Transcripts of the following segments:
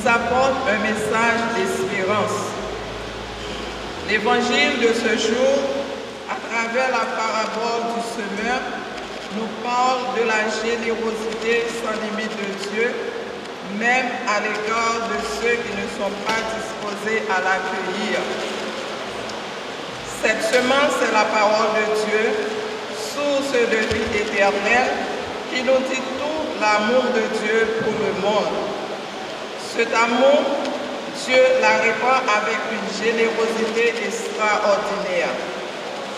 nous apporte un message d'espérance. L'évangile de ce jour, à travers la parabole du semeur, nous parle de la générosité sans limite de Dieu, même à l'égard de ceux qui ne sont pas disposés à l'accueillir. Cette semence est la parole de Dieu, source de vie éternelle, qui nous dit tout l'amour de Dieu pour le monde. Cet amour, Dieu la répand avec une générosité extraordinaire.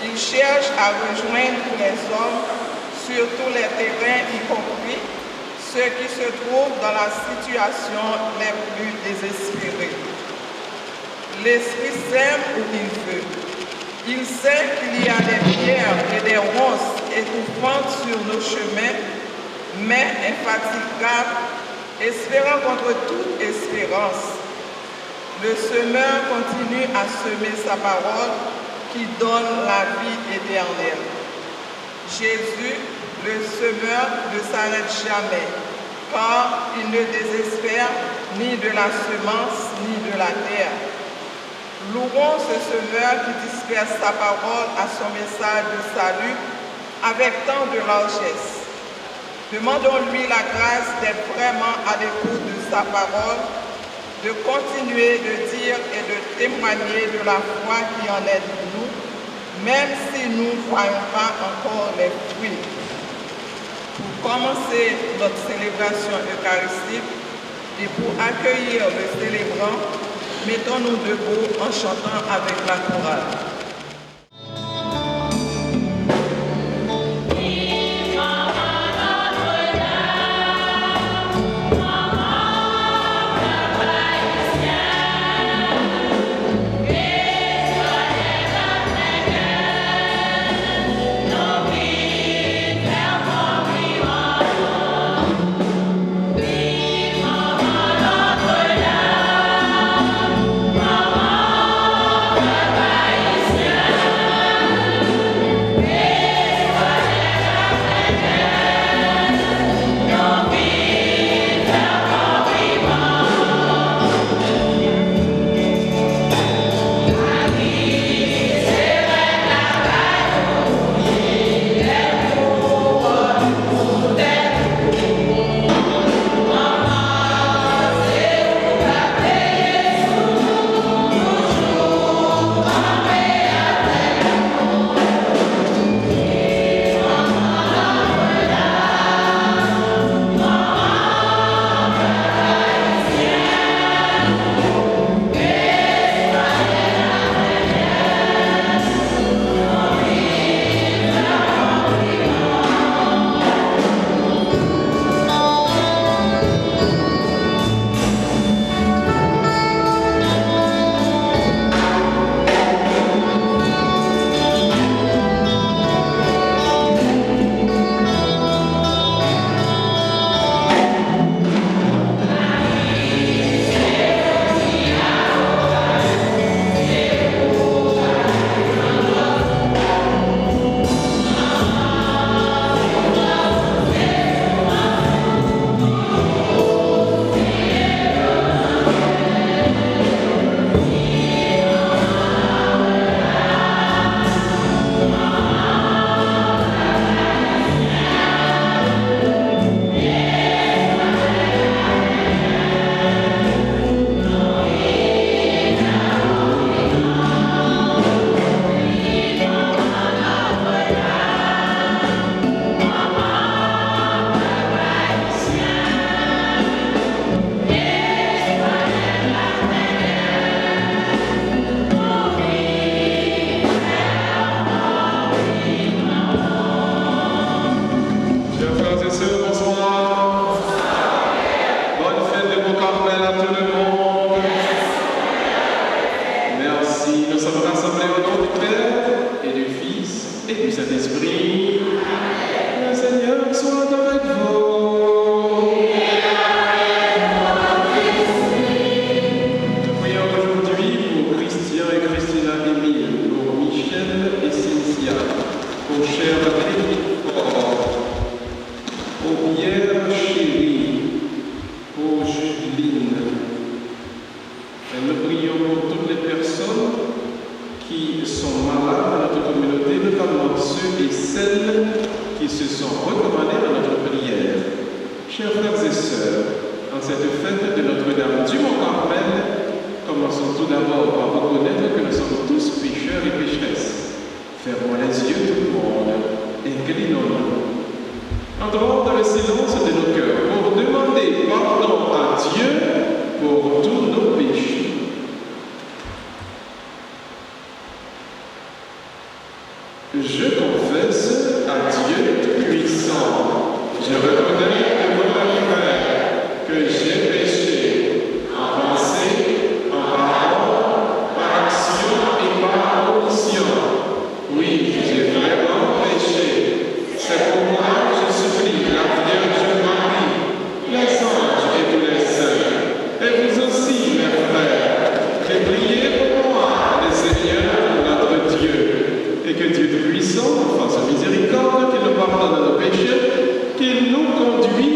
Il cherche à rejoindre tous les hommes sur tous les terrains, y compris ceux qui se trouvent dans la situation les plus désespérées. L'Esprit sème où il veut. Il sait qu'il y a des pierres et des ronces étouffantes sur nos chemins, mais infatigables, espérant contre toute espérance. Le semeur continue à semer sa parole qui donne la vie éternelle. Jésus, le semeur, ne s'arrête jamais, car il ne désespère ni de la semence ni de la terre. Louons ce semeur qui disperse sa parole à son message de salut avec tant de largesse. Demandons-lui la grâce d'être vraiment à l'écoute de sa parole, de continuer de dire et de témoigner de la foi qui en est de nous, même si nous ne voyons pas encore les fruits. Pour commencer notre célébration eucharistique et pour accueillir le célébrant, mettons-nous debout en chantant avec la chorale. Bye. qui se sont recommandés à notre prière. Chers frères et sœurs, en cette fête de Notre-Dame du Mont-Carmel, commençons tout d'abord par reconnaître que nous sommes tous pécheurs et pécheresses. Fermons les yeux tout le monde, inclinons-nous. Entrons dans le silence de nos cœurs pour demander pardon à Dieu pour tous nos péchés. Je confesse à Dieu Tout-Puissant, je reconnais devant la frère que j'ai péché en pensée, en parole, par action et par omission. Oui, j'ai vraiment péché. C'est pourquoi je supplie la Vierge Marie, les anges et tous les saints, et vous aussi, mes frères, de prier pour moi, le Seigneur, notre Dieu, et que Dieu Tout-Puissant nous fasse miséricorde, qu'il nous pardonne nos péchés, qu'il nous conduise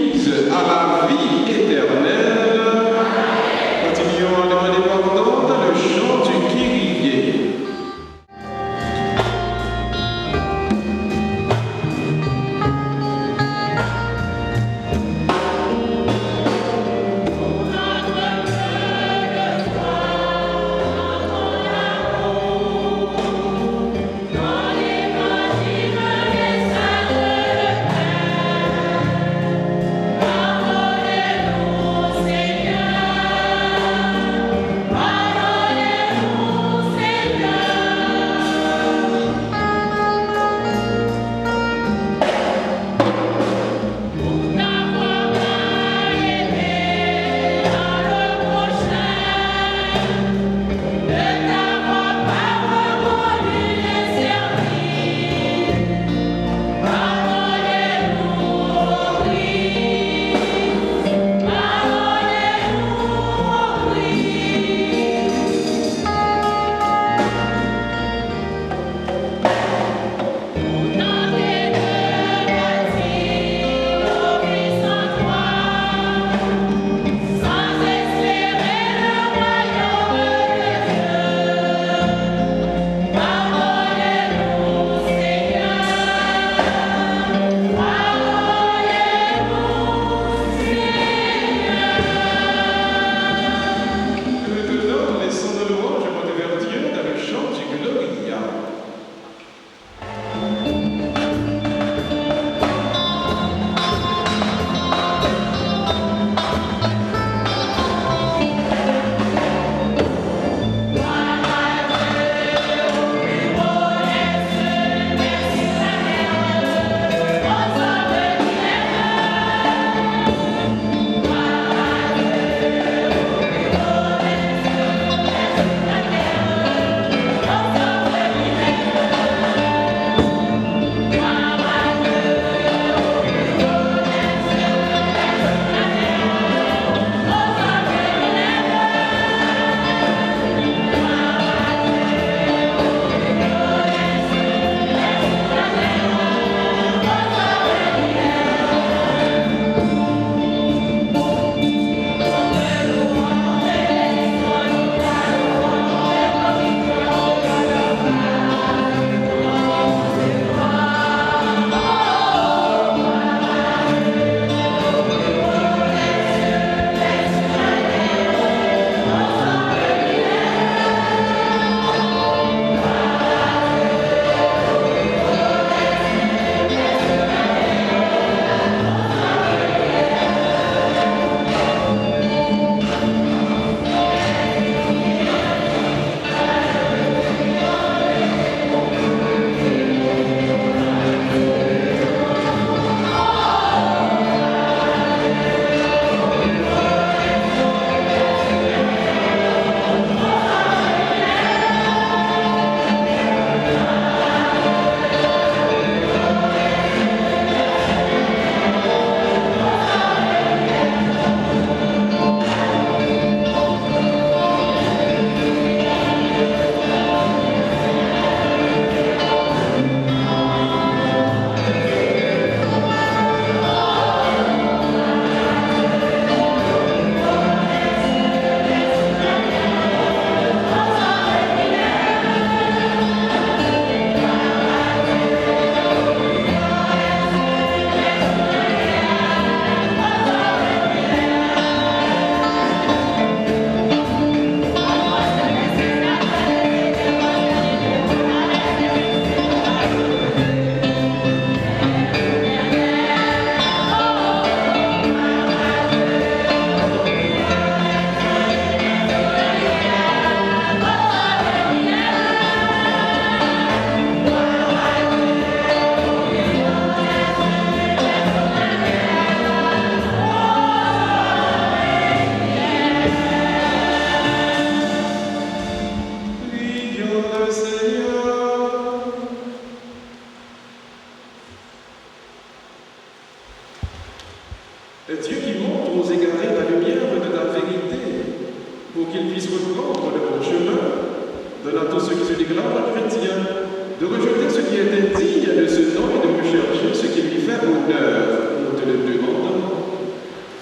chercher ce qui lui fait honneur. Nous te le demandons.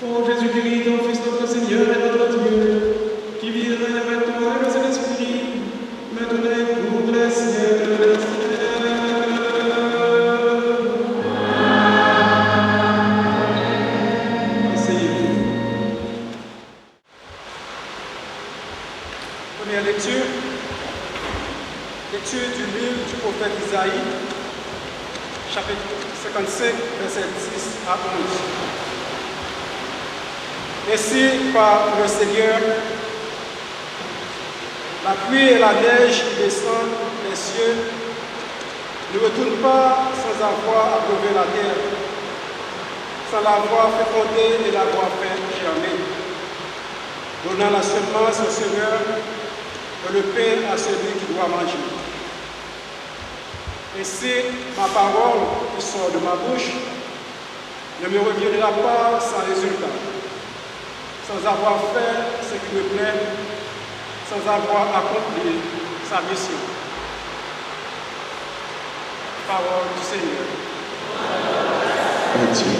Ô Jésus-Christ, ton Fils, notre Seigneur et notre Dieu, qui vit et règne avec toi et le Saint-Esprit, maintenant et pour les siècles des siècles. Asseyez-vous. Première lecture. Lecture du livre du prophète Isaïe, chapitre 55, versets 10 à 11. Ainsi, par le Seigneur, la pluie et la neige qui descendent des cieux ne retournent pas sans avoir abreuvé la terre, sans l'avoir fécondée et l'avoir fait germer, donnant la semence au Seigneur et le pain à celui qui doit manger. Ainsi, ma parole qui sort de ma bouche ne me reviendra pas sans résultat, sans avoir fait ce qui me plaît, sans avoir accompli sa mission. Parole du Seigneur. Adieu.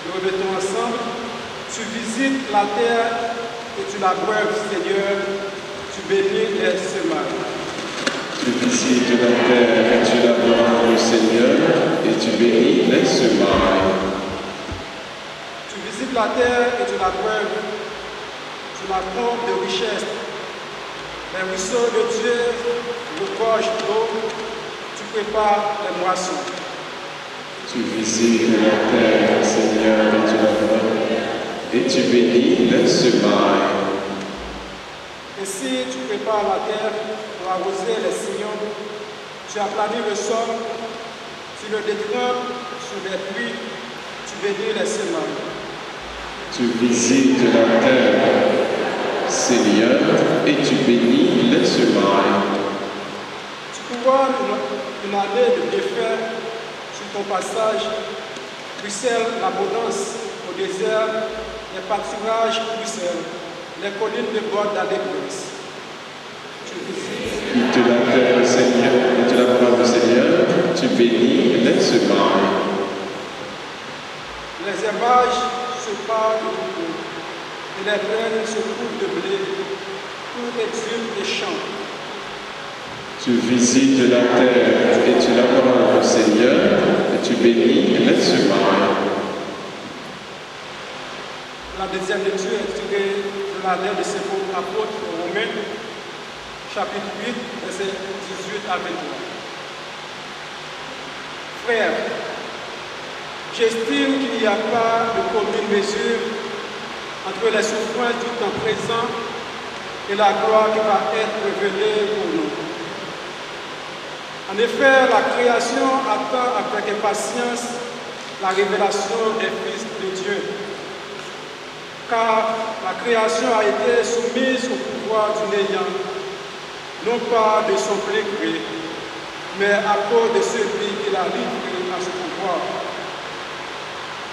Nous répétons ensemble. Tu visites la terre et tu l'abreuves, Seigneur. Tu bénis les semailles. Tu visites la terre et tu l'abreuves, Seigneur, et tu bénis les semailles. Tu visites la terre et tu l'abreuves. Tu la combles de richesses. Les ruisseaux de Dieu regorgent d'eau. Tu prépares les moissons. Tu visites la terre, Seigneur, et tu l'abreuves, et tu bénis les semailles. Ainsi, tu prépares la terre pour arroser les sillons. Tu aplanis le sol. Tu le détrempes sous les pluies. Tu bénis les semailles. Tu visites la terre, Seigneur, et tu bénis les semailles. Tu couronnes une année de bienfaits sur ton passage. Ruisselle l'abondance au désert, les pâturages ruissellent. Les collines débordent d'allégresse. Tu visites Quitte la terre, Seigneur, et tu l'abreuves, Seigneur, tu bénis les semailles. les herbages se parent de troupeaux, et les plaines se couvrent de blé. Tout exulte et chante. Tu visites la terre et tu l'abreuves, Seigneur, et tu bénis les semailles. La deuxième lecture est tirée de la lettre de Saint Paul apôtre aux Romains, chapitre 8, versets 18 à 23. Frères, j'estime qu'il n'y a pas de commune mesure entre les souffrances du temps présent et la gloire qui va être révélée pour nous. En effet, la création attend avec impatience la révélation des fils de Dieu. Car la création a été soumise au pouvoir du néant, non pas de son plein gré, mais à cause de celui qui l'a livré à ce pouvoir.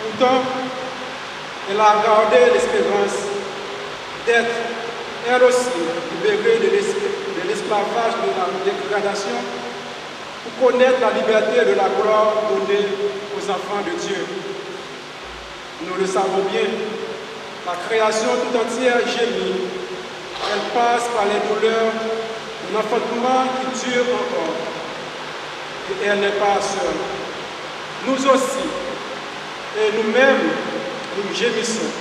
Pourtant, elle a gardé l'espérance d'être, elle aussi, libérée de l'esclavage de la dégradation pour connaître la liberté de la gloire donnée aux enfants de Dieu. Nous le savons bien. La création tout entière gémit. Elle passe par les douleurs d'un enfantement qui dure encore. Et elle n'est pas seule. Nous aussi, et nous-mêmes, nous gémissons.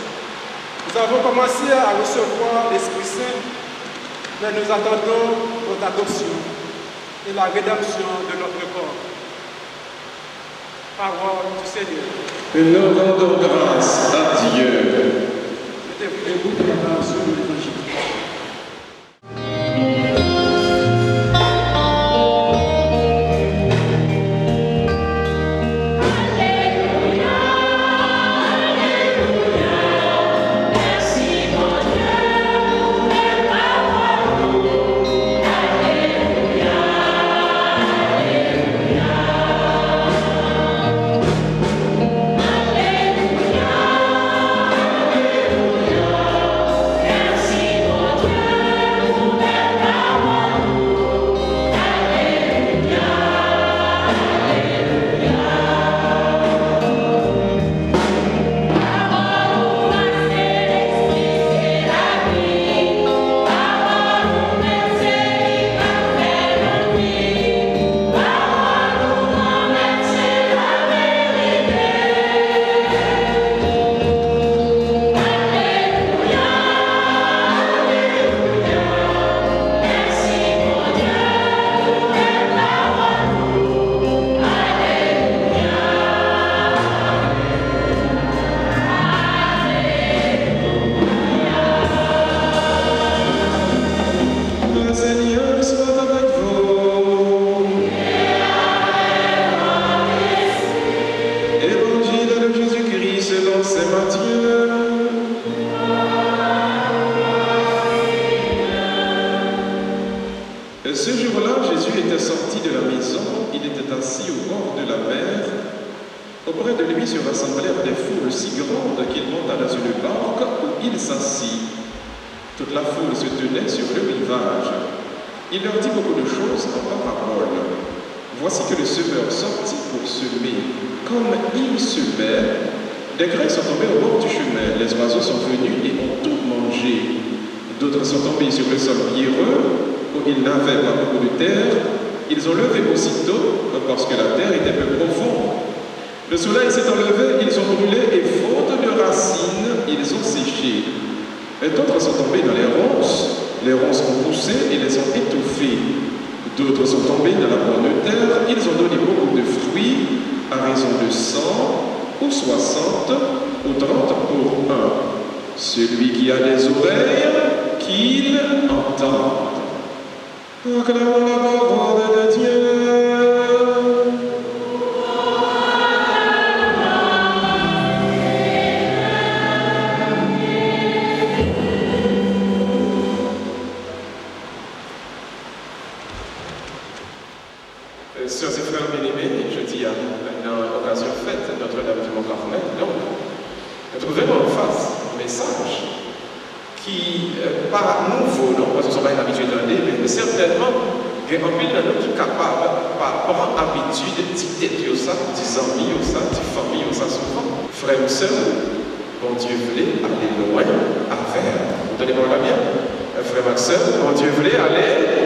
Nous avons commencé à recevoir l'Esprit Saint, mais nous attendons notre adoption et la rédemption de notre corps. Parole du Seigneur. Et nous rendons grâce à Dieu. Mettez-vous debout pour la présentation de l'Évangile. Merci, mon Dieu. Ce jour-là, Jésus était sorti de la maison, il était assis au bord de la mer. Auprès de lui se rassemblèrent des foules si grandes qu'il monta dans une barque où il s'assit. Toute la foule se tenait sur le rivage. Il leur dit beaucoup de choses en parabole. Voici que le semeur sortit pour semer. Comme il semait, des grains sont tombés au bord du chemin. Les oiseaux sont venus et ont tout mangé. D'autres sont tombés sur le sol pierreux, où ils n'avaient pas beaucoup de terre. Ils ont levé aussitôt, parce que la terre était peu profonde. Le soleil s'est enlevé, ils ont brûlé, et faute de racines, ils ont séché. Et d'autres sont tombés dans les ronces ont poussé et les ont étouffés. D'autres sont tombés dans la bonne terre, ils ont donné beaucoup de fruits, à raison de 100, ou 60, ou 30 pour un. Celui qui a des oreilles, qu'il entende. Acclamons la parole de Dieu. Sœurs et frères bien-aimés, je dis à l'occasion faite Notre-Dame du Mont-Carmel, donc, nous trouvons en face un message qui n'est pas nouveau, non, parce que nous sommes pas habitués d'en dire, mais certainement, il y a un pile de nous qui est capable, par habitude, de dire ça, des amis, ça, des familles, ça souvent. Frères et sœurs, bon Dieu voulait aller loin à faire. Vous donnez-moi la bien? Frère Maxime, bon Dieu voulait aller.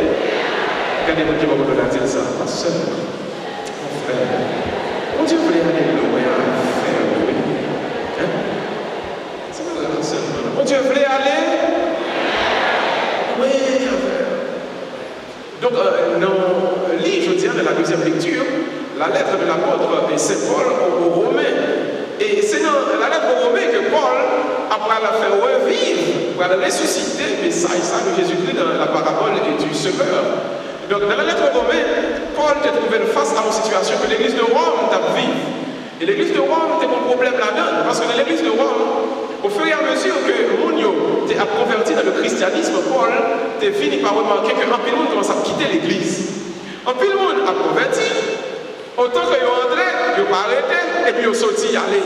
Regardez-moi qui va vous dire ça. Pas seulement, mon frère. Bon Dieu voulait aller loin à faire, oui. Hein? C'est pas la seulement. Bon Dieu voulait aller loin à faire. Donc, je dis dans la deuxième lecture, la lettre de l'apôtre Saint Paul aux Romains. Et c'est dans la lettre aux Romains que Paul, après la faire revivre, pour la ressusciter, mais ça de Jésus-Christ dans la parabole du semeur. Donc, dans la lettre aux Romains, Paul s'est trouvé face à une situation que l'église de Rome t'a vivre. Et l'église de Rome, c'était mon problème là-dedans. Parce que dans l'église de Rome, au fur et à mesure que Mounio t'est converti dans le christianisme, Paul t'est fini par remarquer qu'un pile monde commence à quitter l'église. Un pile monde a converti, autant que yo entré, yo pas arrêté, et puis yo sorti y aller.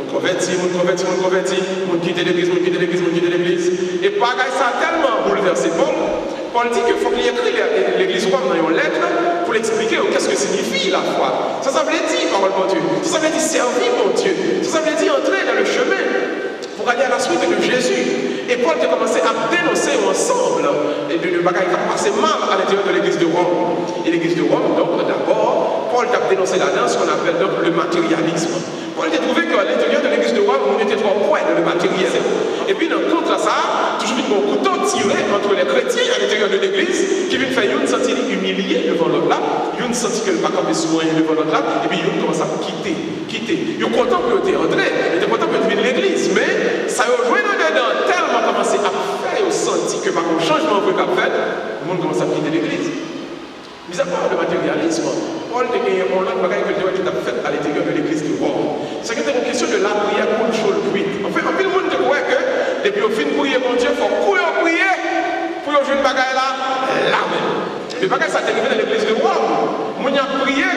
On convertit, on quitte l'église. Et pareil, ça a tellement bouleversé Paul dit qu'il faut qu'il écrit l'église Rome dans une lettre pour l'expliquer qu'est-ce que signifie la foi. Ça veut dire parole mon Dieu. Ça veut dire servir mon Dieu. Ça veut dire entrer dans le chemin pour aller à la suite de Jésus. Et Paul a commencé à dénoncer ensemble de bagailles qui ont passé mal à l'intérieur de l'église de Rome. Et l'église de Rome, donc d'abord, Paul a dénoncé là-dedans ce qu'on appelle donc le matérialisme. Paul a trouvé qu'à l'intérieur de l'église de Rome, on était trop points dans le matériel. Et puis, contre ça, toujours un couteau tiré entre les chrétiens à l'intérieur de l'église qui viennent faire une sentir humilié devant l'autre là, une sentir que le pas comme soin devant l'autre là, et puis une commence à quitter. Ils sont contents que tu es entré, ils sont contents que tu viennes de l'église, mais ça a joué dedans tellement commencé à faire au senti que par un changement que tu as fait, le monde commence à quitter l'église. Mis à part le matérialisme, Paul a gagné un autre bagage que Dieu a fait à l'intérieur de l'église de Rome. C'est une question de la prière pour le chose cuite. En fait, le monde croit que depuis au fin de prier mon Dieu, il faut courir prier pour jouer le bagage là même. Le bagage ça t'est arrivé dans l'église de Rome. On a prié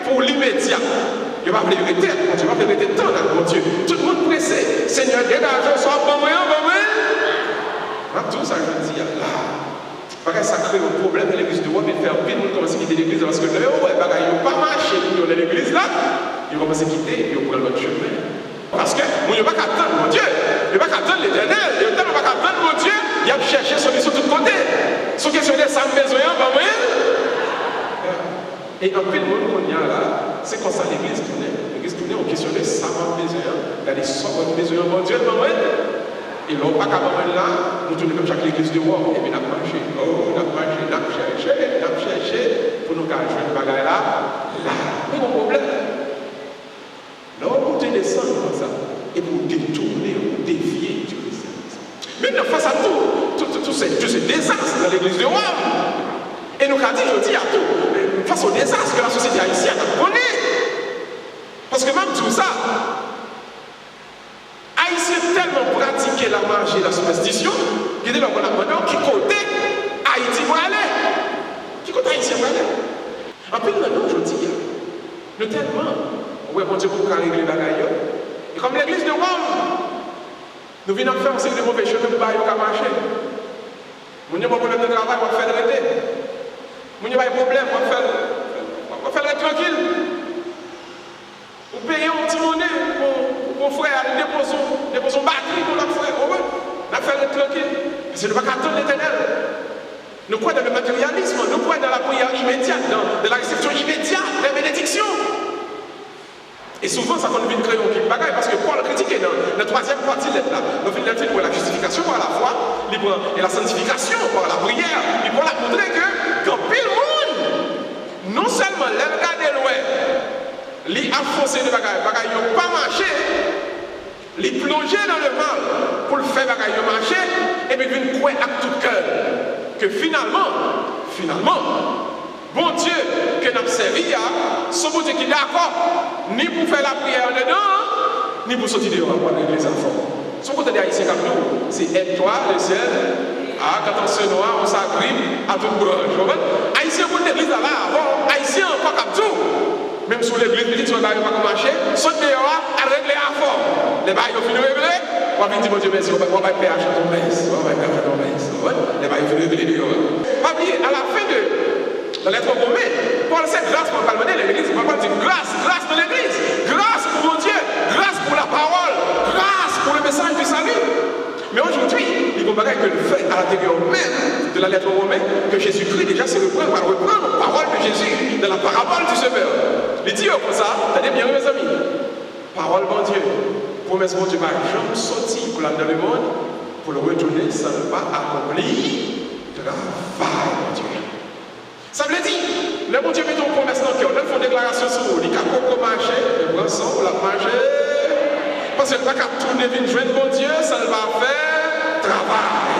pour l'immédiat. Il va faire arrêter, mon Dieu, il va faire arrêter temps là, mon Dieu. Tout le monde pressé. Seigneur, dégage, sois bon moyen, bon moyen. Tout ça, je dis là. Parce que ça crée un problème dans l'église de Rome et faire pile monde commence à quitter l'église parce que là, ils n'ont pas marché pour dans l'église là, ils commencent à quitter et ils prennent l'autre chemin. Parce que ils n'ont pas qu'à attendre mon Dieu, ils n'ont pas qu'à attendre l'éternel, ils n'ont pas qu'à attendre mon Dieu, ils ont cherché solution de tous côtés. Sur question de ça, besoin, pas moyen. Et en pile monde qu'on y a là, c'est comme ça l'église tournait. L'église tournait, on questionnait ça, besoin, regardez ça, besoin, mon Dieu, pas moyen. Et là, pas qu'à moment là, nous tournons comme chaque église de Rome, et puis nous avons marché, nous avons cherché, pour nous cacher le bagage là, mais mon problème. Là, on peut descendre comme ça, et pour détourner, ou dévier du christianisme. Maintenant, face à tous ces désastres dans l'église de Rome, et nous avons dit, je dis à tout, face au désastre que la société haïtienne a connu, parce que même tout ça, Haïtien tellement pratiqué la magie et la superstition, qu'il est là qu'on a maintenant qui côté Haïti pour aller. haïtien voilà. En plus non, je dis, nous tellement, ouais, bon Dieu pour régler les bagailles. Et comme l'église de Rome, nous venons faire un cycle de mauvais chemins pour ne marcher. Nous n'avons pas de problème de travail, on va faire arrêter. Nous n'avons pas de problème, on va faire tranquille. Vous payez un petit monnaie pour mon frère, déposer une batterie pour notre frère. On va faire tranquille. Parce que nous ne pouvons pas attendre l'éternel. Nous croyons dans le matérialisme, nous croyons dans la prière immédiate, dans la réception immédiate, la bénédiction. Et souvent, ça qu'on vient de créer un petit bagaille parce que Paul critiquait dans la troisième partie de l'être là. Nous venons de pour la justification par la foi, et la sanctification par la prière, et pour la montrer que quand pile monde, non seulement les gars de loin, les affoncer de bagaille, n'ont pas marché, les plonger dans le mal pour le faire bagaille marcher, et puis viennent croire à tout cœur que finalement, bon Dieu que nous avons servi, ce bon Dieu qui est d'accord, ni pour faire la prière dedans, ni pour sortir dehors pour régler les enfants. Son côté d'Haïtien comme nous, c'est aide-toi, le ciel, quand on se noie, on s'agrippe à toute branche. Haïtien pour l'église là, avant, Haïtien pas comme tout. Même sous l'église, il dit, on ne va pas marcher, saute dehors, à régler à fond. Les bails ont fini de régler, on va dire, mon Dieu, merci, on va payer à ton messe, on va payer à ton messe. Les bails ont fini de régler dehors. Pas oublier, à la fin de la lettre romaine, Paul sait grâce pour pas le mener l'église, il ne va pas dire grâce de l'église, grâce pour mon Dieu, grâce pour la parole, grâce pour le message du salut. Mais aujourd'hui, il faut que le fait à l'intérieur même de la lettre romaine, que Jésus-Christ déjà se reprendre la parole de Jésus dans la parabole du semeur. Il dit comme ça, tenez bien mes amis, parole bon Dieu, promesse bon Dieu, ma jambe sortie pour l'âme dans le monde, pour le retourner, ça ne va pas accomplir travail mon Dieu. Ça veut dire, le bon Dieu met ton promesse dans le cœur, là, il faut une déclaration sur vous, il y a qu'à marcher, le bras sans, la marcher. Parce que pas qu'à tourner une joie de bon Dieu, ça va faire travail.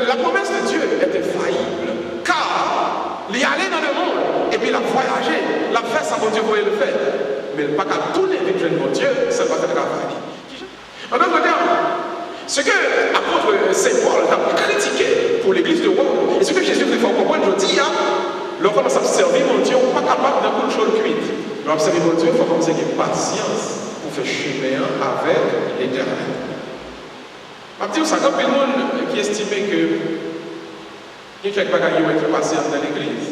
La promesse de Dieu était faillible, car il y allait dans le monde, et puis il a voyagé, l'a fait, ça bon Dieu voulait le faire. Mais pas qu'à tourner une joie de bon Dieu, ça va faire travail. En d'autres termes, ce que l'apôtre Saint Paul a critiqué pour l'église de Rome, et ce que Jésus fait comprendre aujourd'hui, leur commence à servir mon Dieu, on n'est pas capable de beaucoup de choses cuites. Nous observer mon Dieu, il faut commencer avec patience pour faire chemin avec l'éternel. Je vais dire ça, quand il y a des gens qui estiment que il y a quelques bagages qui sont passés dans l'église,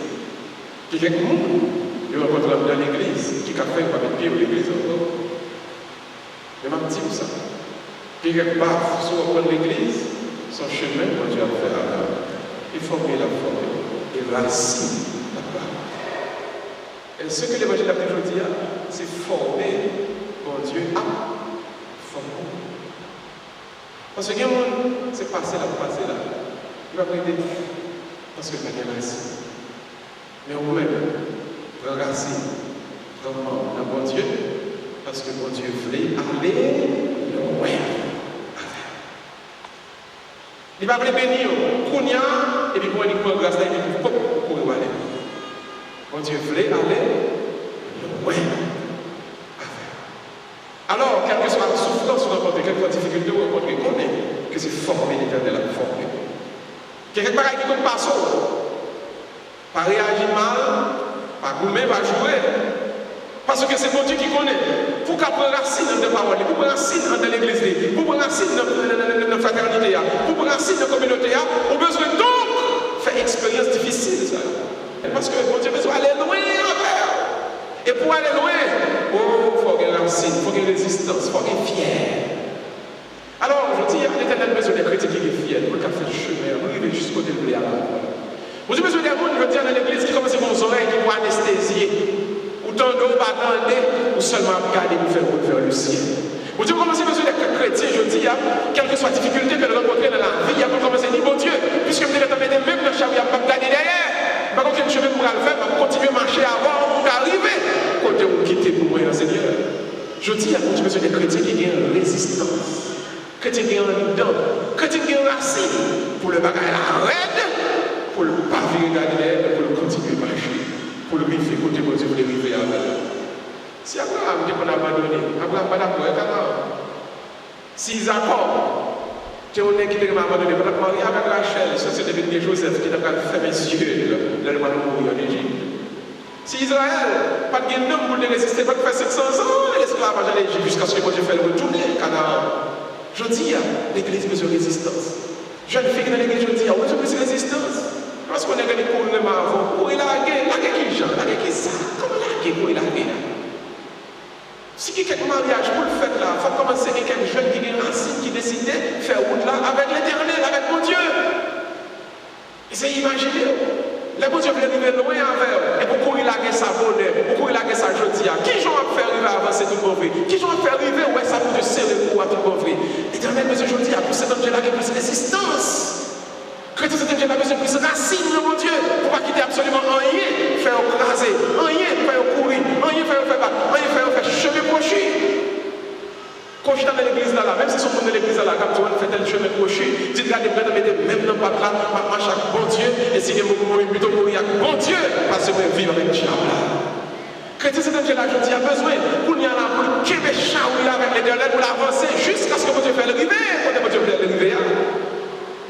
il y a quelques gens qui rencontrent dans l'église, qui ont fait pour mettre pied dans l'église encore. Je vais dire ça. Il y a quelques baffes sur l'église, son chemin, mon Dieu a fait là. Il faut qu'il la forme et racine là-bas. Et ce que l'évangile a toujours dit, c'est former mon Dieu à former. Parce que il y a un monde, c'est passé là, il va prêter parce que il n'y a pas de racine. Mais au moins, prends racine, prends dans mon Dieu, parce que mon Dieu voulait aller loin. Il va bénir, et puis pour aller prendre grâce, il dit pour aller. Mon Dieu voulait aller loin. Alors, quelle que soit la souffrance ou rencontrer, quelle que soit la difficulté ou rencontrer, connaît que c'est former l'éternel à former. Quelque part qui compte pas ça, pas réagir mal, pas goumer, pas jouer. Parce que c'est mon Dieu qui connaît. Pour qu'on prenne racine dans les paroles, pour prendre racine dans l'église, pour prendre racine dans la fraternité, pour prendre racine dans la communauté, on a besoin donc faire expérience difficile. Ça. Parce que mon Dieu a besoin d'aller loin avec. Et pour aller loin, il faut qu'il y ait racine, il faut qu'il y ait résistance, il faut qu'il y ait fier. Alors, je dis, l'Éternel a besoin des chrétiens qui sont fiers, pour qu'il fasse le chemin, pour arriver jusqu'au début de la Vous avez besoin des gens, je dis, dans l'église qui commence à avoir vos oreilles, qui vont anesthésier. Ou tant d'eau, pas attendre, ou seulement regarder pour faire le ciel. Vous avez commencé à besoin des chrétiens, je dis, quelle que soit la difficulté que nous rencontrons dans la vie, il faut commencer à dire, bon Dieu, puisque vous êtes même dans le chariot, pas regarder derrière. Par contre, quel chemin pour le faire, pour continuer à marcher avant, pour arriver. Côté où quitter pour moi, Seigneur. Je dis, il y a besoin des chrétiens qui ont une résistance. Chrétiens qui ont une dent. Chrétiens qui ont une racine. Pour le bagage la raide, pour le pas virer derrière, pour le continuer à marcher. Pour le vivre, côté où Dieu voulait vivre avec. Si Abraham dit qu'on a abandonné, Abraham pas d'accord avec Abraham. Si Jacob, qui est qui m'a abandonné, pendant que Marie avec Rachel, ça c'est devenu que Joseph qui n'a pas fait mes yeux, là, le mourir en Égypte. Si Israël, pas de nom pour résister, pas de faire 500 ans, l'esclavage en Égypte, jusqu'à ce que Dieu fait le retourner, Canaan. Je dis, l'église a besoin de résistance. Jeune fille dans l'église, je dis, on a besoin de résistance. Parce qu'on a gagné pour le même avant. Où il a gagné, qui Jean, la qui ça. Comment il a gagné, où il a gagné? Si il y a quelques mariages pour le faire là, il faut commencer avec quelques jeunes qui ont racine, qui décident de faire route là avec l'éternel, avec mon Dieu. Essayez d'imaginer. Le bon Dieu veut arriver loin envers. Et pourquoi il a gagné sa bonheur? Pourquoi il a gagné sa joie? Qui j'en a fait arriver à avancer tout mauvais? Qui j'en a fait arriver où est-ce que ça peut serrer pour tout mauvais? L'éternel, monsieur, je dis, pour cet homme, j'ai la plus résistance. Chrétien, cet homme, j'ai la plus racine, mon Dieu, pour pas quitter absolument rien, faire craser, rien, faire courir, rien, faire battre, rien, faire chemin crochet. Quand je suis dans l'église là, même si son monde de l'église là, quand tu vas faire tel chemin crochet, tu te regardes même dans pas là, marche avec bon Dieu, et si vous mourrez, plutôt mourir avec bon Dieu, parce que vous vivez avec le diable. Chrétien, cet homme, j'ai la joie, il a besoin, pour y aller, pour qu'il me chaouille avec l'éternel, pour l'avancer, jusqu'à ce que mon Dieu fasse l'arrivée, quand mon Dieu fait l'arrivée.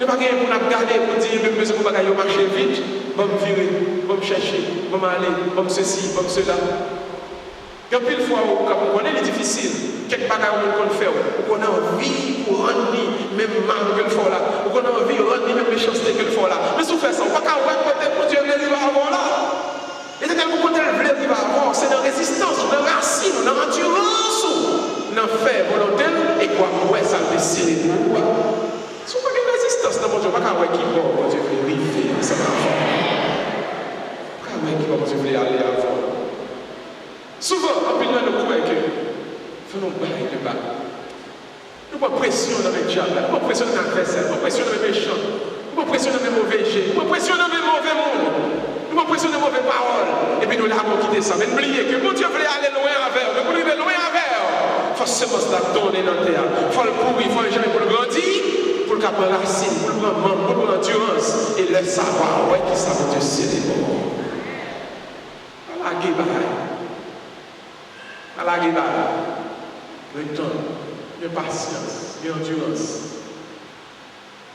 Ne pas gagner pour nous garder, pour dire, même si vous ne marcher vite, vous me virer, vous me chercher, vous m'aller, vous me ceci, vous me cela. Il y a pile de fois où on connaît les difficiles, quelques bagages qu'on peut faire, où on a envie pour rendre même mal que le faut là, où on a envie de rendre même méchanceté que le faut là. Mais si vous faites ça, on ne peut pas peut-être que Dieu veut arriver avant là. Et c'est tellement que Dieu veut arriver avant, c'est dans la résistance, dans la racine, dans l'endurance, dans le fait volontaire, et quoi, ouais, ça peut serrer pour quoi. Si on n'a pas de résistance dans mon Dieu, on ne peut pas voir qui va, mon Dieu veut arriver, ça va avant. On ne peut pas voir qui va, mon Dieu veut aller avant. Souvent, en plus, nous croyons que nous bailler le bas. Nous pas pression dans le diable, nous pas pression dans l'adversaire, nous pas pression dans le méchant, nous pas pression dans le mauvais jet, nous pas pression dans le mauvais monde, nous pas pression dans les mauvaises paroles. Et puis nous l'avons quitté ça. Mais n'oubliez que mon Dieu voulait aller loin avec, mais pour aller loin avec, il faut seulement se la donner dans le terre. Il faut le pourrir, il faut le jamais pour le grandir, pour le prendre racine, pour le prendre membre, pour le prendre endurance, et le savoir, ouais, qui ça veut dire c'est des bons. Voilà, guébaille. À la guérilla, le temps, de patience, d'endurance.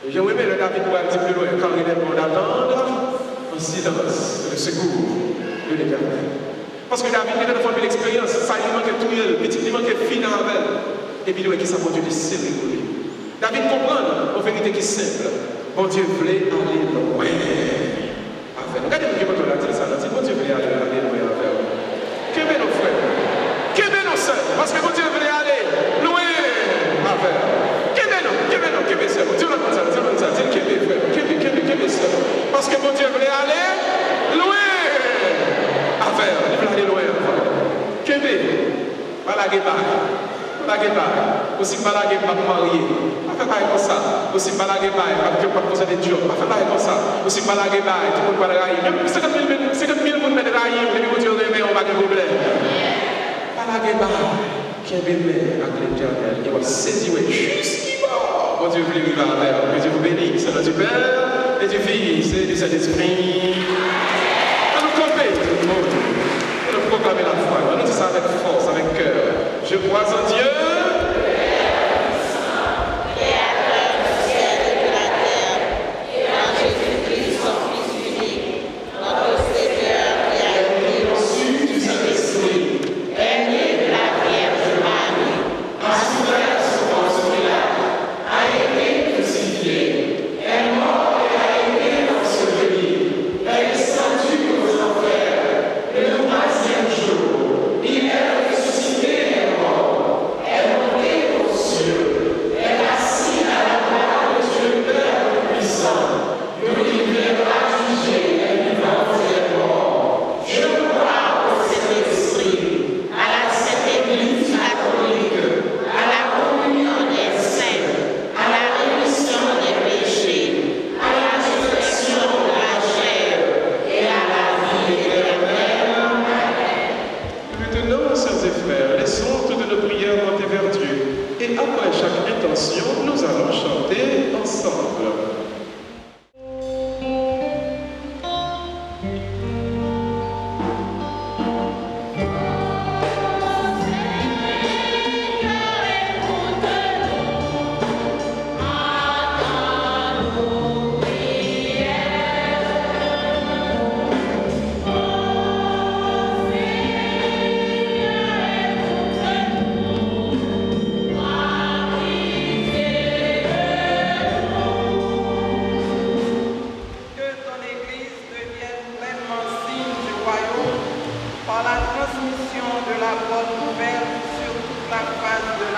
Et j'ai aimé le David pour aller plus loin quand il est bon d'attendre en silence le secours de l'Éternel. Parce que David était dans une expérience, ça lui manquait tout, il manquait fin avec elle. Et puis il qui s'est rendu de serrer pour lui. David comprend en vérité qui est simple. Bon Dieu voulait aller loin avec. Regardez-moi qui va te dire ça. Bon Dieu voulait aller loin avec. Que bien nos frères. Que bien nos sœurs, parce que mon Dieu voulait aller loin avec. Que bien sœurs, Dieu l'a dit ça, dis que bien frère, que bien sœurs, parce que mon Dieu voulait aller loin avec, il voulait aller loin avec. Que bien, pas la guébaille, aussi pas la guébaille pour marier, pas faire pareil comme ça, aussi pas la guébaille, pas poser des jobs, pas faire pareil comme ça, aussi pas la guébaille, tout le monde va le railler, même 50 000 personnes mettent railler, mais mon Dieu réveille, on va avoir des problèmes. La guébaille qui est bébé avec l'Éternel, il va saisir jusqu'à bon Dieu, vous voulez vivre avec. Que Dieu vous bénisse, c'est du Père et du Fils et du Saint-Esprit. On nous camper tout le monde. On nous proclamer la foi. On nous dit ça avec force, avec cœur. Je crois en Dieu. Elle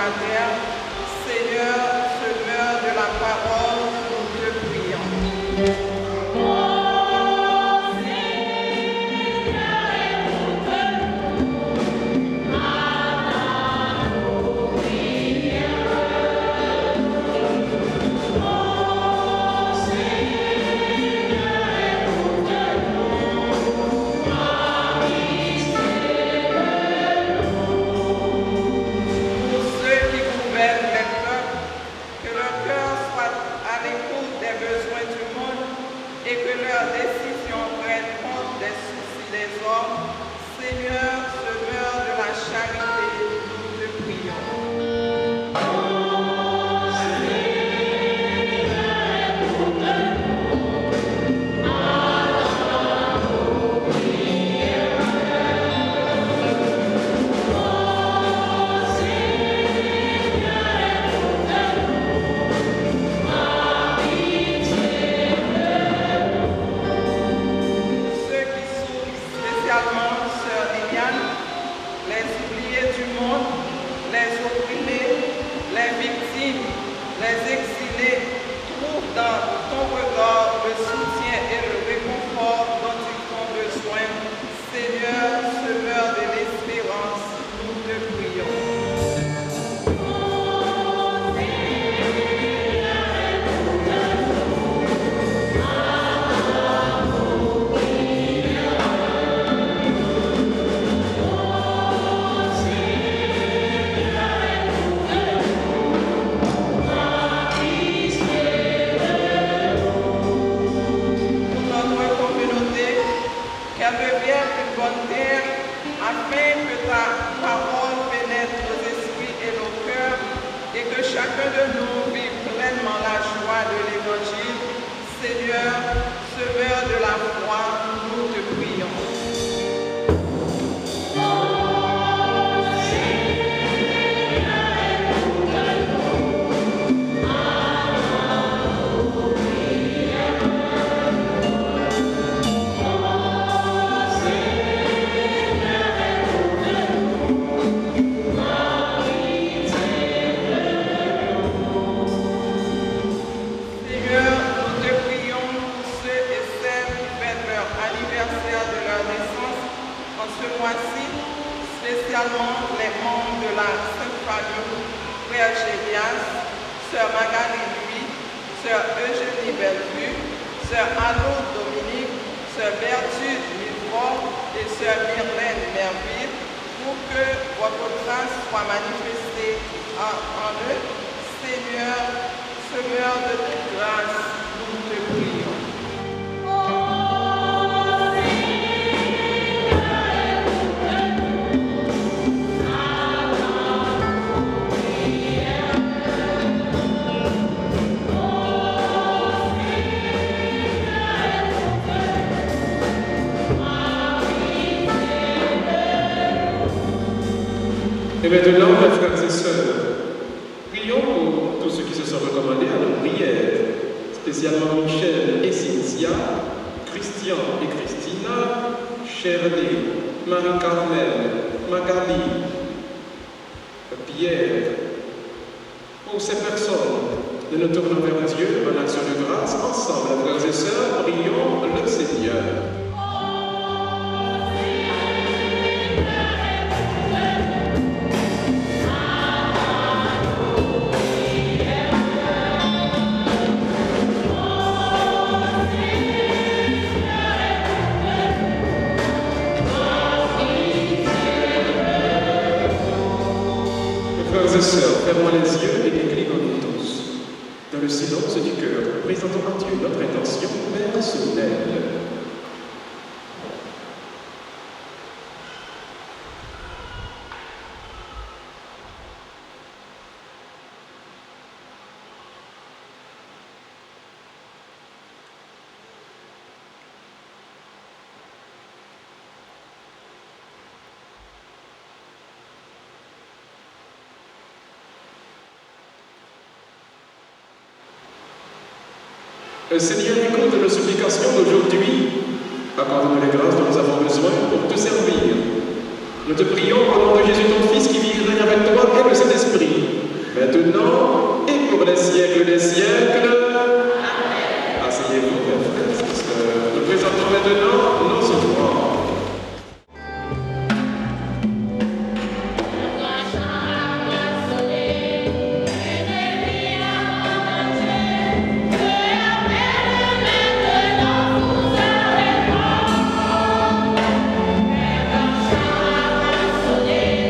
la terre. Seigneur, semeur de la parole, nous te prions. Seigneur, semeur de la charité, nous te prions. Ceux qui souffrent spécialement, sœur Liliane, les oubliés du monde, les opprimés, les victimes, les exilés, trouvent dans ton regard le soutien et le réconfort dont ils ont besoin. Seigneur, semeur de l'espérance, nous te prions. Qu'elle devienne une bonne terre, afin que ta parole pénètre nos esprits et nos cœurs, et que chacun de nous vive pleinement la joie de l'Évangile. Seigneur, semeur de la foi, nous te prions. Spécialement les membres de la Sainte Famille, Frère Gélias, Sœur Magali Louis, Sœur Eugénie Bellevue, Sœur Anno Dominique, Sœur Berthude Milfort et Sœur Myrlène Merville, pour que votre grâce soit manifestée en eux. Seigneur, semeur de toute grâce, nous te prions. Et maintenant, mes frères et sœurs, prions pour tous ceux qui se sont recommandés à la prière, spécialement Michel et Cynthia, Christian et Christina, Shirley, Marie-Carmel, Magali, Pierre. Pour ces personnes, nous nous tournons vers Dieu en action de grâce. Ensemble, frères et sœurs, prions le Seigneur. Frères et sœurs, fermons les yeux et inclinons-nous tous. Dans le silence du cœur, présentons à Dieu notre intention personnelle. Seigneur, écoute nos supplications d'aujourd'hui. Accorde-nous les grâces dont nous avons besoin pour te servir. Nous te prions au nom de Jésus, ton Fils, qui vit et règne avec toi et le Saint-Esprit, maintenant et pour les siècles des siècles. Amen. Asseyez-vous, mes frères et sœurs. Nous présentons maintenant nos offrandes. Yeah.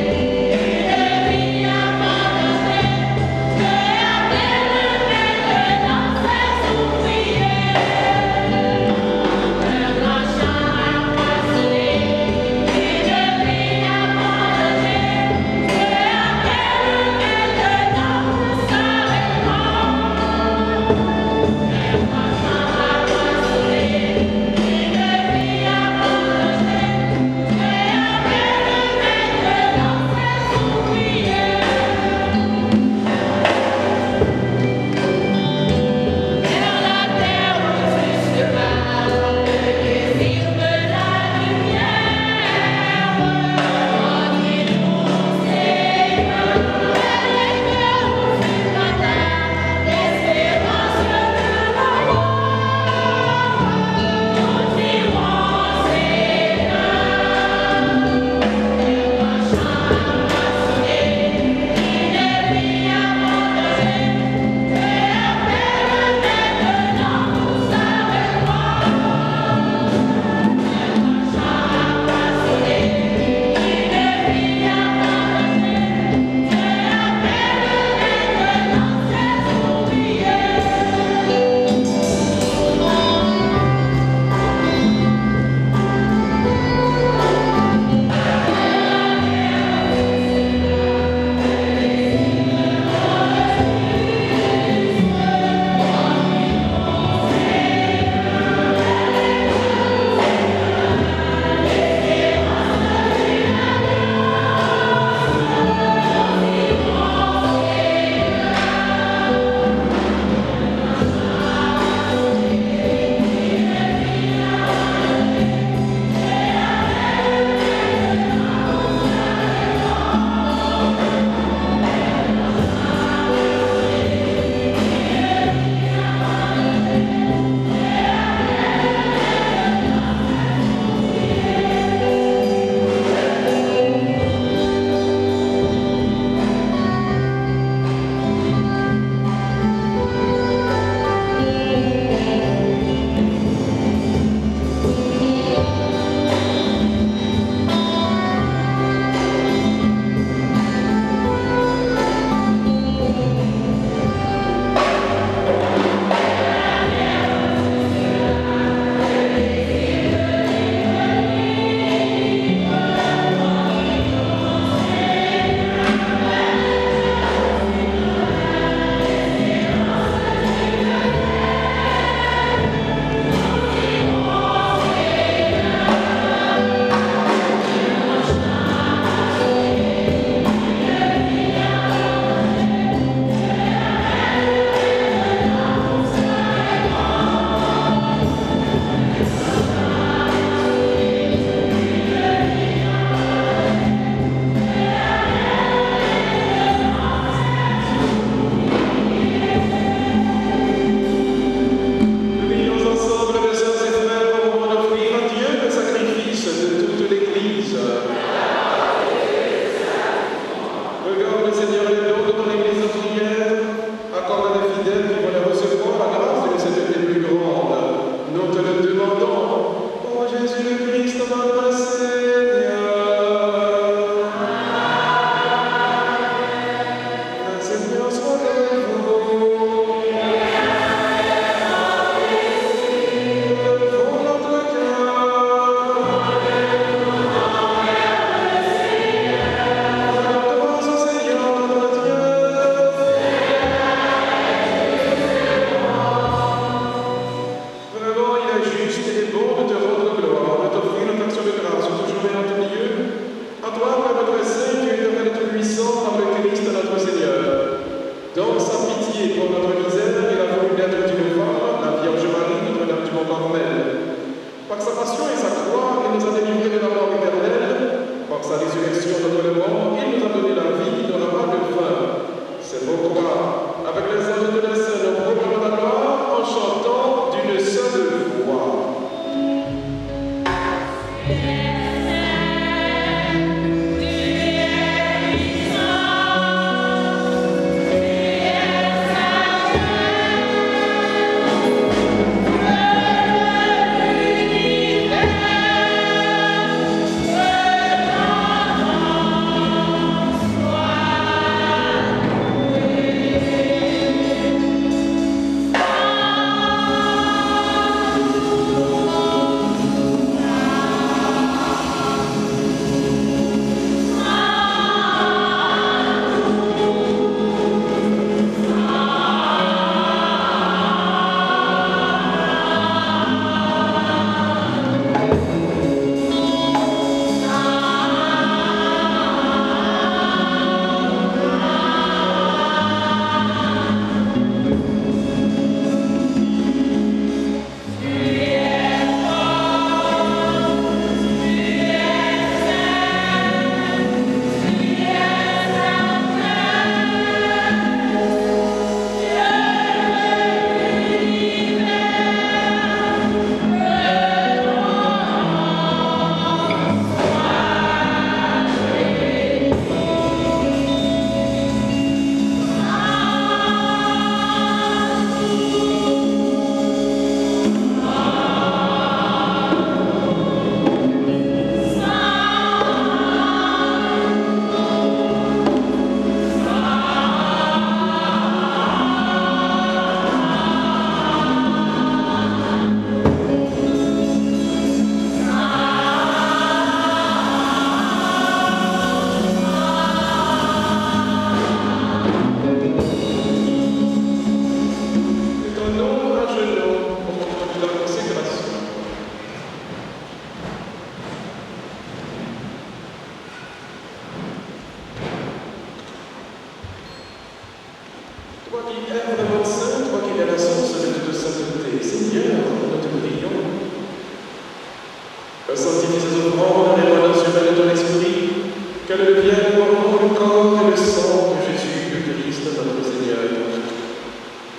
Sanctifie ces offrandes dans les bonheurs humaines de ton esprit, qu'elles deviennent pour le corps et le sang de Jésus, le Christ, notre Seigneur.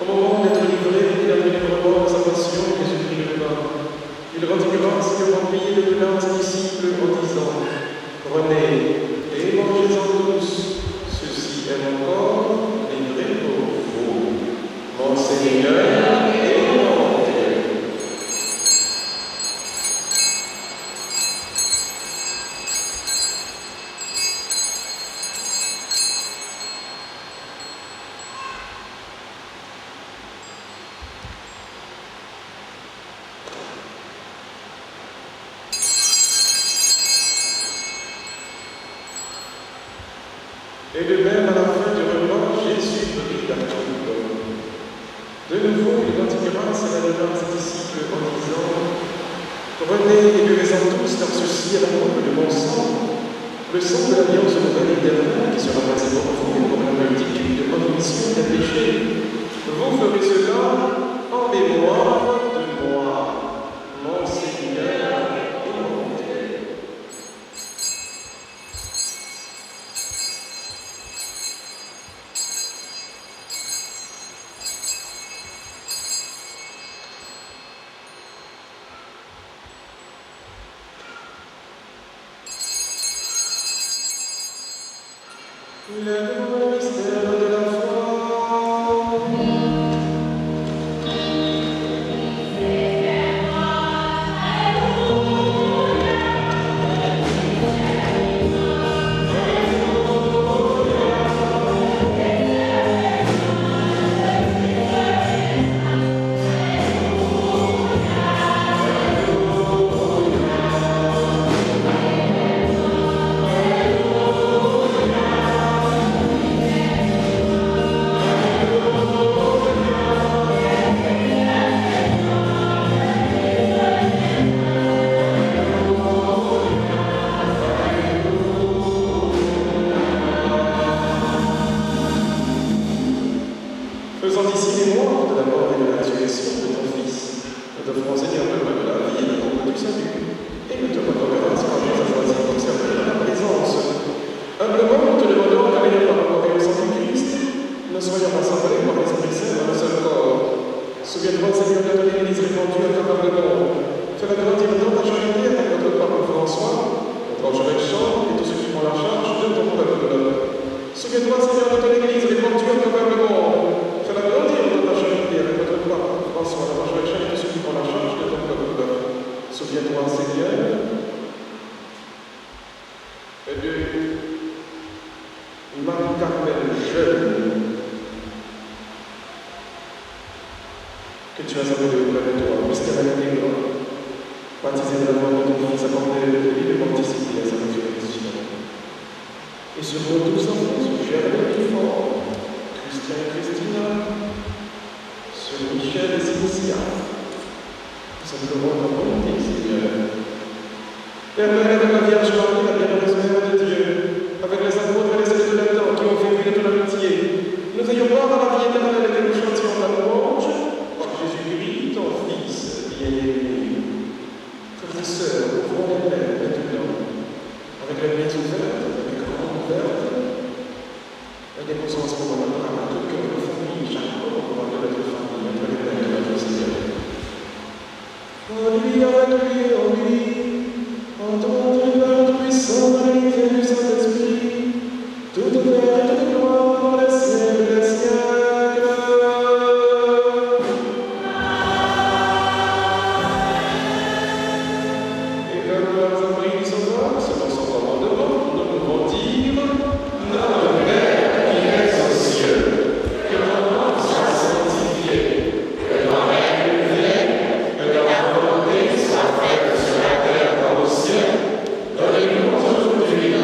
Au moment d'être livré et d'être librement dans sa passion, Jésus-Christ le pain. Il rendit grâce et remplit de pleins disciples en disant: Prenez et mangez-en tous, ceci est mon corps livré pour vous. Mon Seigneur et mon Dieu. Et de même, à la fin du repas, Jésus prit la coupe. De nouveau, il rendit grâce et la donna à ses disciples en disant: Prenez et buvez-en tous, car ceci est la coupe de mon sang, le sang de l'alliance nouvelle et éternelle qui sera versé pour vous pour la multitude en rémission des péchés. Vous ferez cela en mémoire de moi, mon Seigneur et mon Dieu. Le mystère de la foi. Faisant ici mémoire de la mort et de la résurrection de ton Fils, nous t'offrons, Seigneur, le pain de la vie et le coupe du salut, et nous te rendons grâce quand nous avons choisi d'observer la présence. Humblement, nous te demandons qu'alliés par la mort et le sang du Christ, nous soyons rassemblés par l'Esprit Saint dans un seul corps. Souviens-toi, Seigneur, de ton Église répandue à travers le monde. Fais-la grandir dans ta charité avec notre pape François, notre archevêque et tous ceux qui prennent la charge de ton peuple. Souviens-toi, Seigneur, de ton Église répandue à travers le monde. Fais-la grandir dans ta charité avec notre pape François, notre archevêque et tous ceux qui prennent la charge de ton peuple. Souviens-toi, Seigneur, de Marie-Carmel jeune, que tu as appelé auprès de toi, mystère intégrant, baptisé de la mort de ton Fils, accordé de lui de participer à sa résurrection. Et sur vos 12 enfants, sur Germain et Fort, Christian et Christina, sur Michel et Cynthia, nous simplement la bonté, Seigneur. Père de la Vierge Marie, la bienheureuse Mère de Dieu, avec les apôtres et les saints de la temps qui ont fait vivre de ton amitié, nous ayons part à la vie éternelle et nous chantions la louange par Jésus-Christ, ton Fils bien-aimé. Frères et sœurs, ouvrons les lèvres maintenant, avec les mains ouvertes, avec les grandes ouvertes, et déposons en ce moment notre âme à tout cœur de famille, chaque membre de notre famille, entre les mains de notre Seigneur. En lui, avec lui, en lui, en ton tribunal puissant dans l'unité du Saint-Esprit, toute honneur et toute gloire pour les siècles des siècles. Et comme nous avons appris du Sauveur, selon son commandement, nous pouvons dire: Notre Père qui es aux cieux, que ton nom soit sanctifié, que ton règne vienne, que ta volonté soit faite sur la terre comme au ciel. Donnez-nous aujourd'hui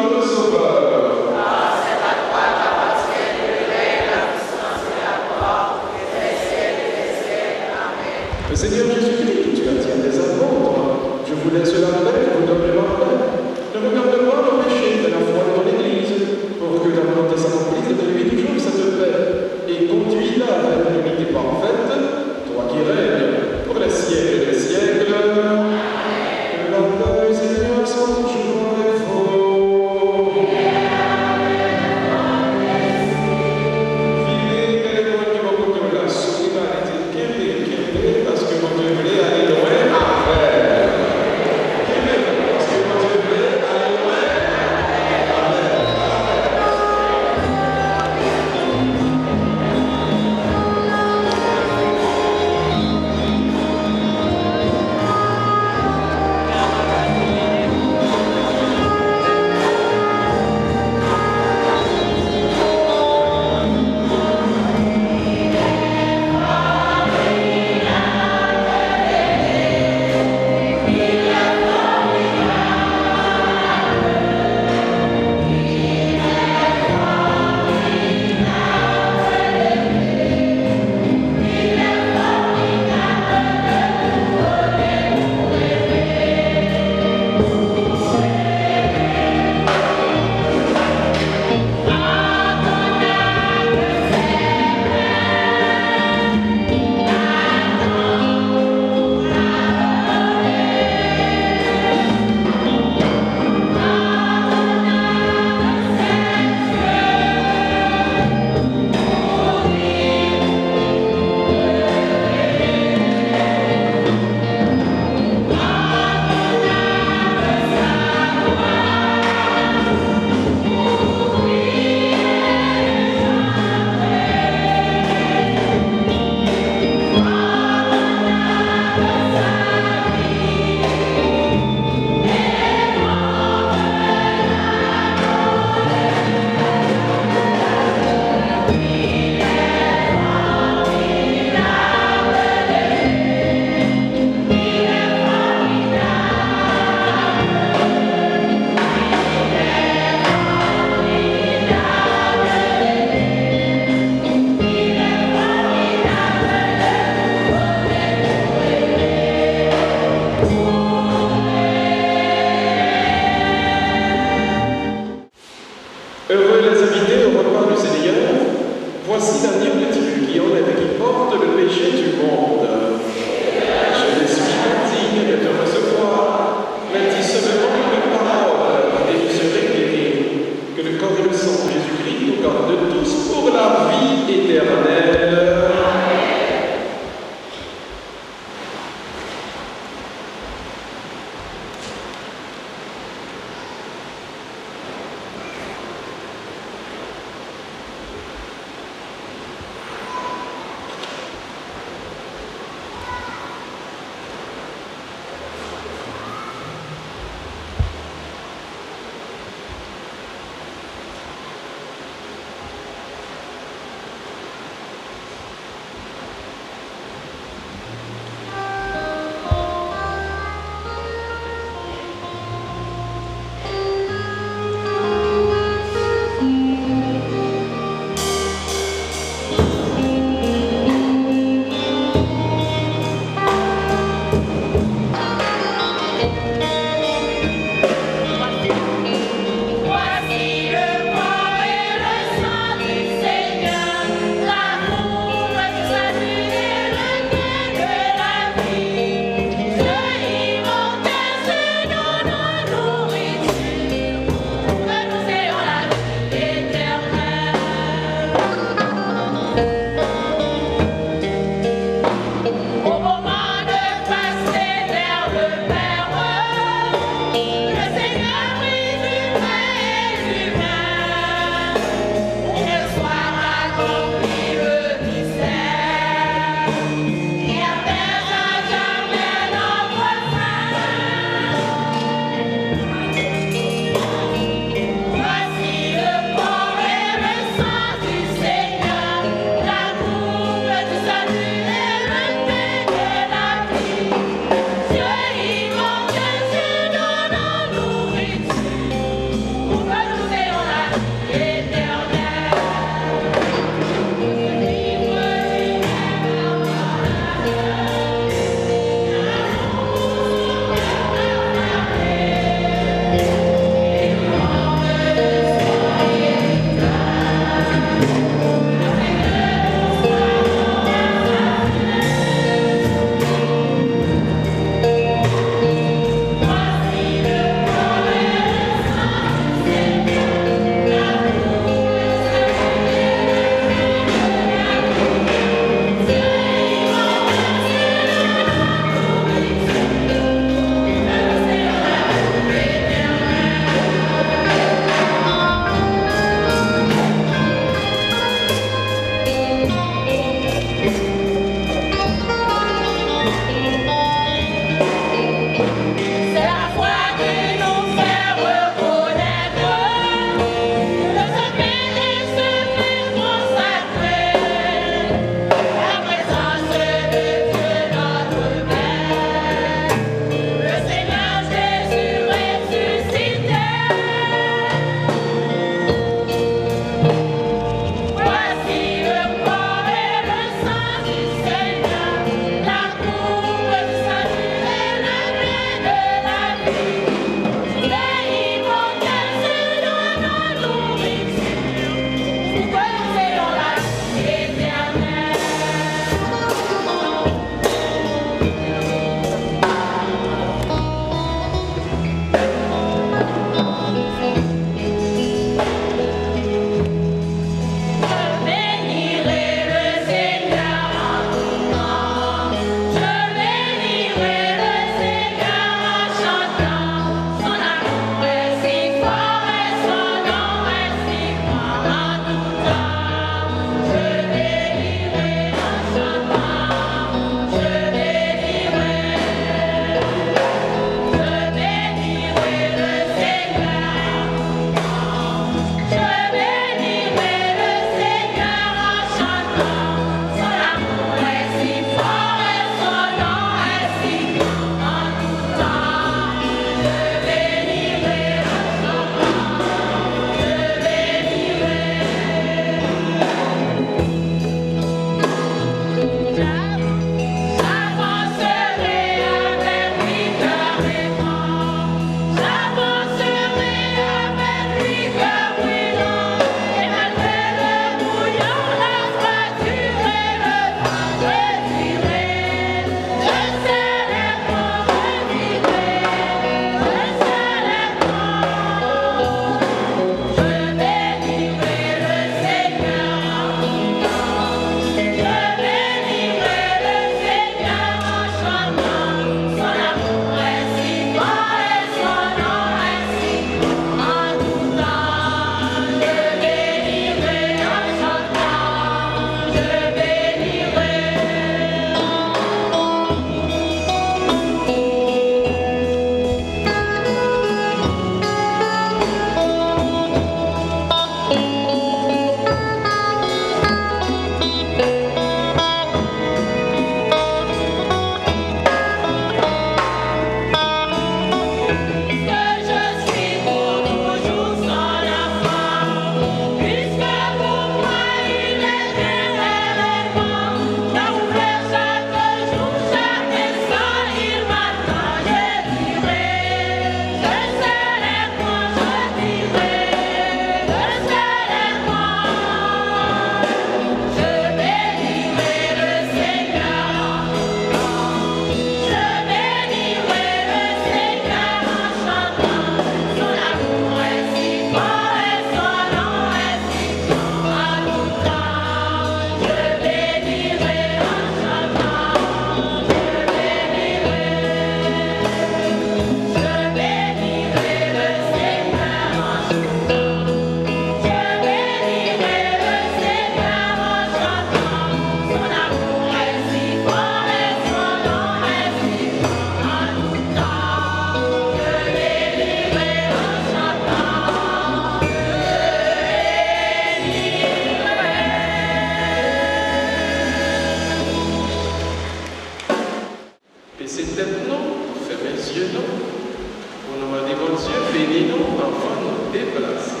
déplace.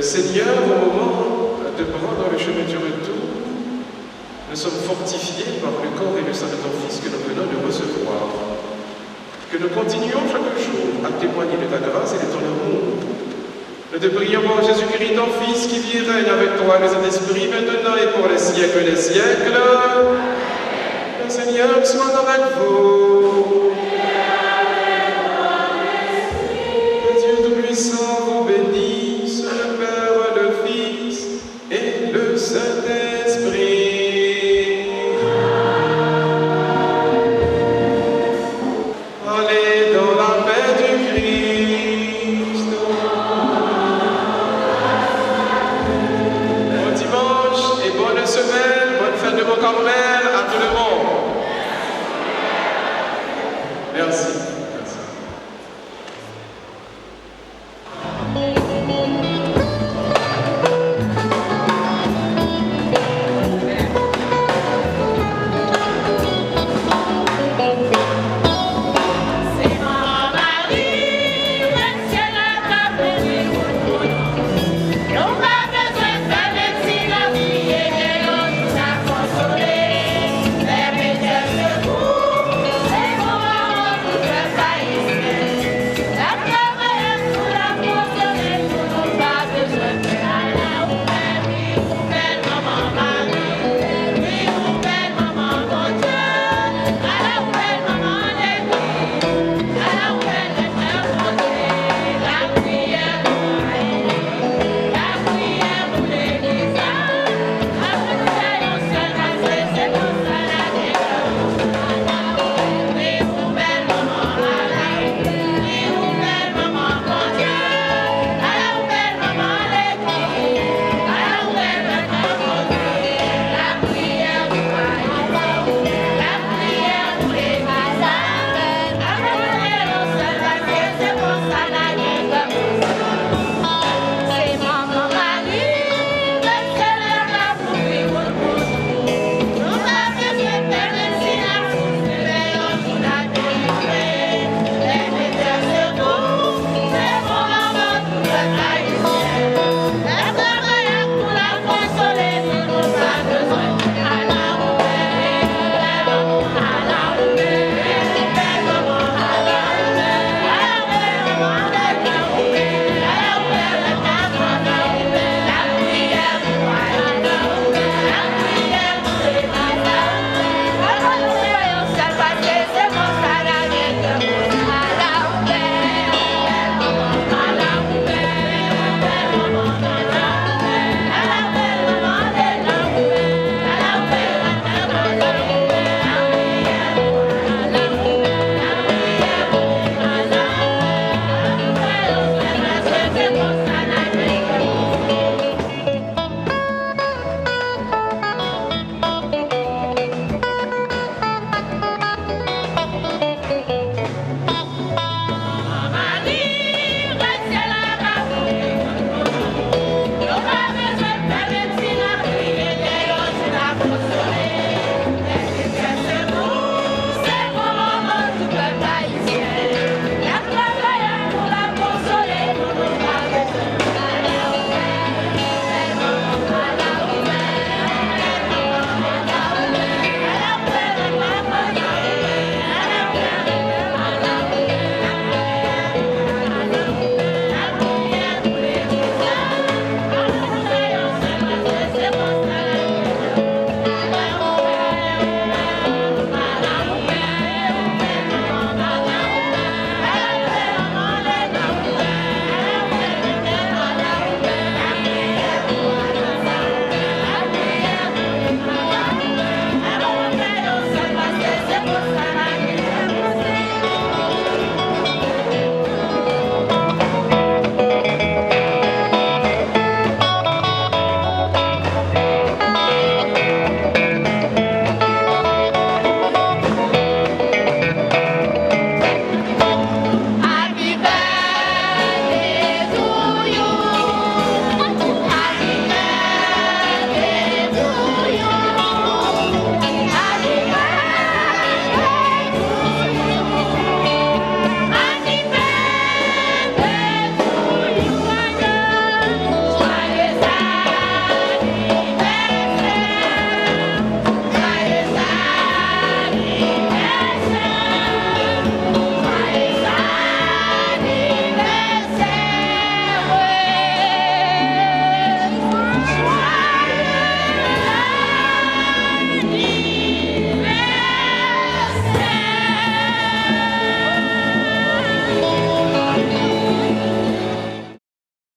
Seigneur, au moment de prendre le chemin du retour, nous sommes fortifiés par le corps et le sang de ton Fils que nous venons de recevoir. Que nous continuions chaque jour à témoigner de ta grâce et de ton amour. Nous te prions pour Jésus-Christ, ton Fils, qui vit et règne avec toi, le Saint-Esprit, maintenant et pour les siècles des siècles. Le Seigneur soit avec vous.